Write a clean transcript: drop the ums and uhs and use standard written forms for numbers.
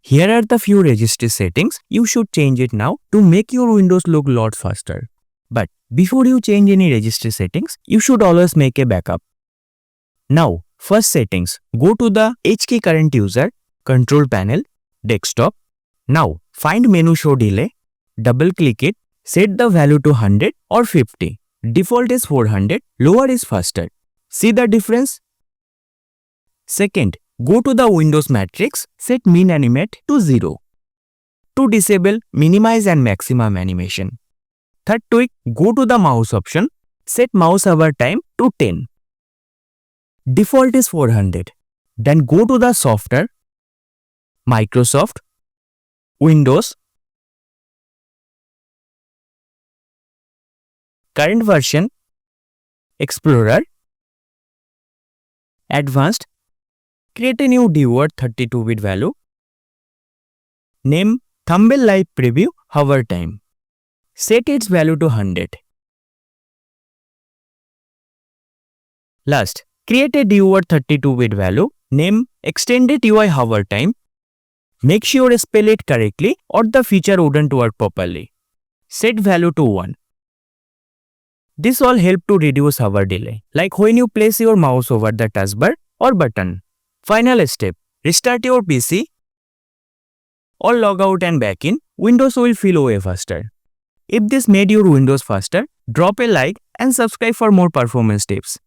Here are the few registry settings. You should change it now to make your Windows look lot faster. But before you change any registry settings, you should always make a backup. Now, first settings. Go to the HK current user, control panel, desktop. Now, find MenuShowDelay, double click it, set the value to 100 or 50. Default is 400, lower is faster. See the difference? Second, go to the Windows matrix, set MinAnimate to 0 to disable minimize and maximum animation. Third tweak, go to the mouse option, set MouseHoverTime to 10. Default is 400. Then go to the software, Microsoft, Windows, current version, Explorer, Advanced, create a new DWord 32-bit value, name ThumbnailLivePreviewHoverTime, set its value to 100. Last, create a DWord 32-bit value, name ExtendedUIHoverTime. Make sure spell it correctly or the feature wouldn't work properly. Set value to 1. This all help to reduce hover delay, like when you place your mouse over the taskbar or button. Final step, restart your PC or log out and back in. Windows will feel way faster. If this made your Windows faster, drop a like and subscribe for more performance tips.